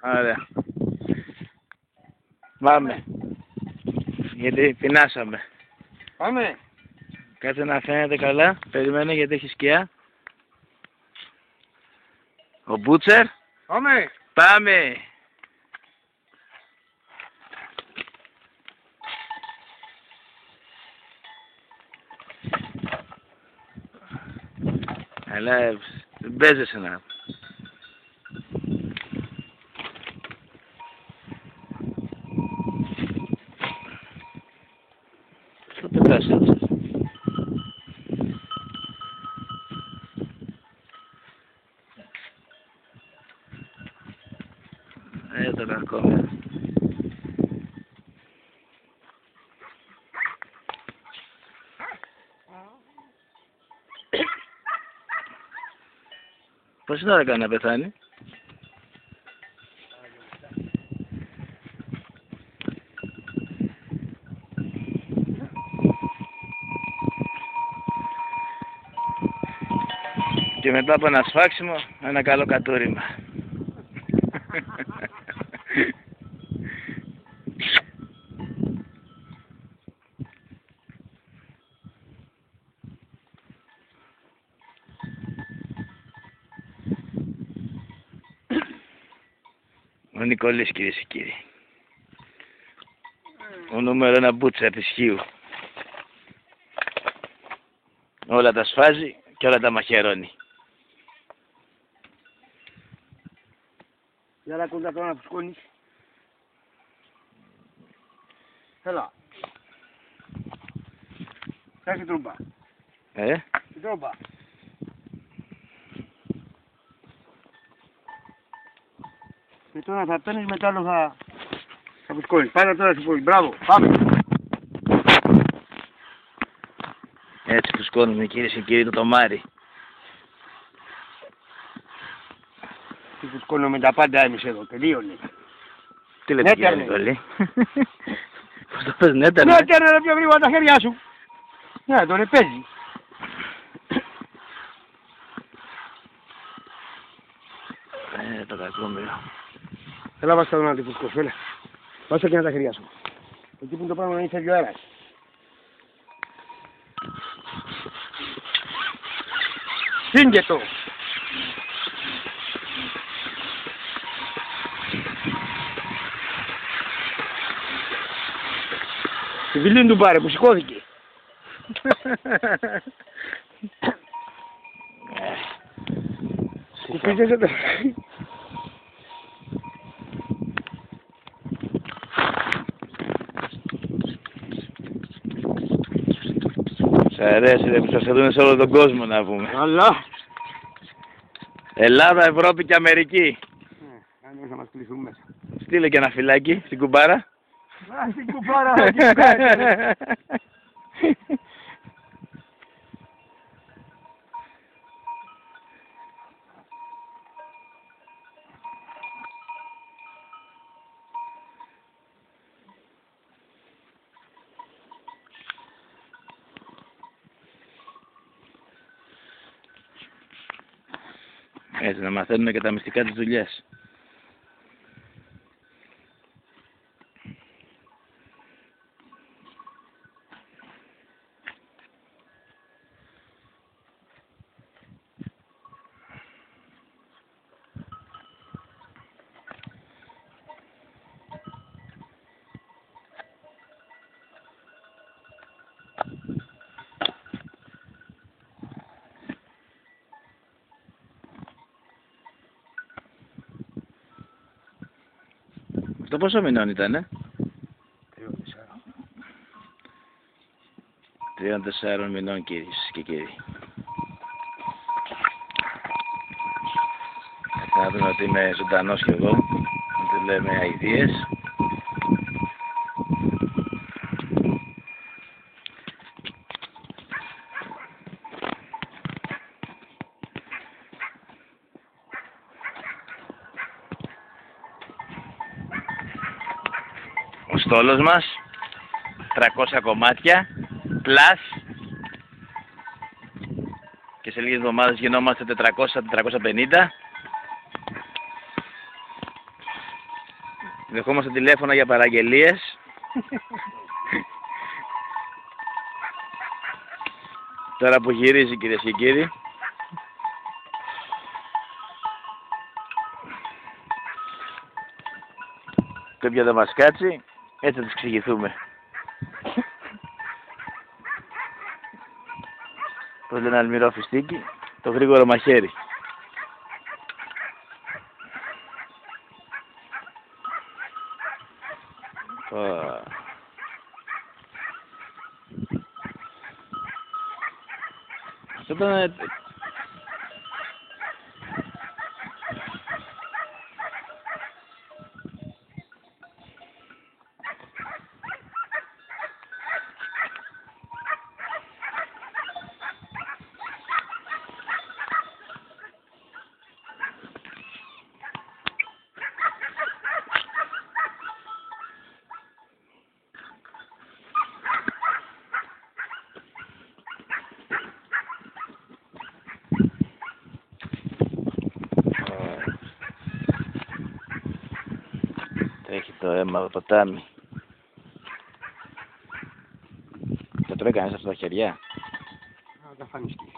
Ωραία. Πάμε. Γιατί πεινάσαμε. Πάμε. Κάτσε να φαίνεται καλά. Περιμένε γιατί έχει σκιά. Ο Μπούτσερ. Πάμε. Πάμε. Αλλά δεν παίζεσαι να. Θα πετάς έτσι. Το κακό. Πόση ώρα κάνει να πεθάνει? Και μετά από ένα σφάξιμο, ένα καλό κατούριμα. Ο Νικολής, κυρίες και κύριοι. Ο νούμερο 1 Μπούτσερ της Χίου. Όλα τα σφάζει και όλα τα μαχαιρώνει. Για να κοντά τώρα να φουσκώνεις. Έλα. Κάτσε τρούμπα. Η τρούμπα. Και τώρα θα παίρνεις, μετά άλλο θα φουσκώνεις. Πάμε τώρα σου πω. Μπράβο. Πάμε. Έτσι φουσκώνουμε, κυρίες και κύριοι, το τομάρι. Τι φουσκώνω με τα πάντα εμείς εδώ. Τελείωνε. Τι λέτε, κύριε Νικολή? Πώς το πες, νέτερνε? Νέτερνε, ρε, πιο γρήγορα τα χέρια σου. Ναι, τον παίζει. Το κακόμοιρο. Έλα βάστα τον αντιφουσκός, έλα. Βάστα και να τα χέρια σου. Εκεί που το πράγμα να είναι ο αέρας. Σύνγε το. Τη βιλήν του πάρε που σηκώθηκε. Κουπίζεσαι το. Σ' αρέσει ρε που σας δουν σε όλο τον κόσμο να πούμε. Αλλά. Ελλάδα, Ευρώπη και Αμερική. Αν θα μας κλείσουν μέσα. Στείλε και ένα φυλάκι στην κουμπάρα. Α, στην κουμπάρα, στην κουμπάρα. Έτσι, να μαθαίνουμε και τα μυστικά της δουλειάς. Το πόσο μηνών ήτανε? 3-4 μηνών, κυρίες και κύριοι. Θα δούμε ότι είμαι ζωντανός κι εγώ. Δεν λέμε αηδίες. Ο στόλος μας, 300 κομμάτια, πλάς, και σε λίγες εβδομάδες γινόμαστε 400-450. Δεχόμαστε τηλέφωνα για παραγγελίες. Τώρα που γυρίζει, κυρίες και κύριοι. Και όποια δεν μας κάτσει, έτσι θα τις εξηγηθούμε. Πώς λένε αλμυρό φιστίκι, το γρήγορο μαχαίρι. Αυτό ήταν... Τρέχει το αίμα από το ποτάμι. Το τρώει κανείς αυτά τα χεριά. Τα φανιστεί.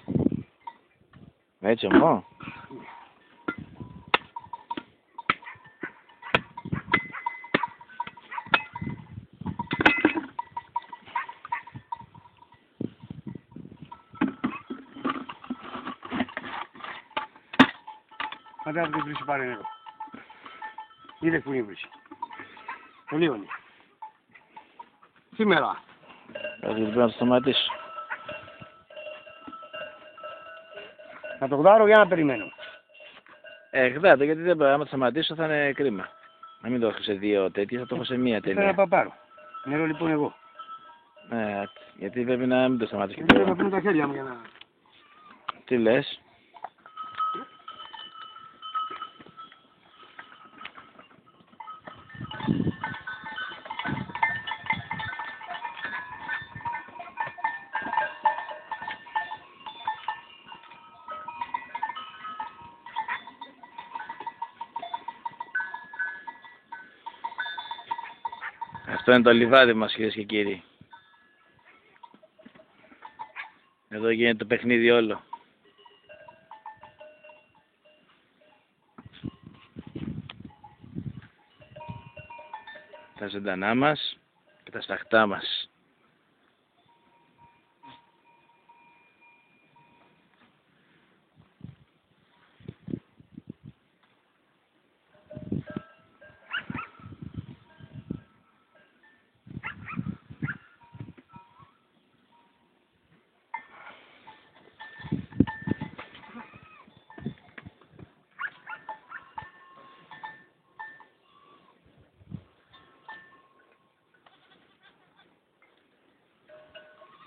Έτσι ομό. Πατέρα που την βρύση πάρε νερό. Είδε που είναι βρύση. Το λίωνε. Σήμερα. Πρέπει να το σταματήσω. Να το γδάρω για να περιμένω. Γδάτο, γιατί δεν άμα το σταματήσω θα είναι κρίμα. Να μην το έχω σε δύο τέτοιες, θα το έχω σε μία Θέλω τελεία. να πάρω. Νερό λοιπόν εγώ. Γιατί πρέπει να μην το σταματήσω. Γιατί θέλω να πίνω τα χέρια μου για να... Τι λες? Αυτό είναι το λιβάδι μας, κυρίες και κύριοι. Εδώ γίνεται το παιχνίδι όλο. Τα ζωντανά μας και τα σταχτά μας.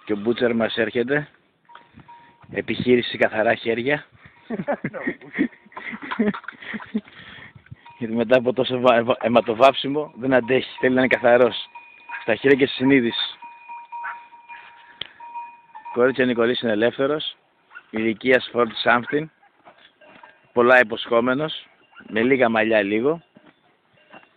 Και ο Μπούτσαρ μας έρχεται. Επιχείρηση καθαρά χέρια. Γιατί μετά από τόσο αιματοβάψιμο δεν αντέχει. Θέλει να είναι καθαρός. Στα χέρια και στη συνείδηση. Κορίτσια Νικολής είναι ελεύθερος. Ηλικίας 40 something. Πολλά υποσχόμενος. Με λίγα μαλλιά λίγο.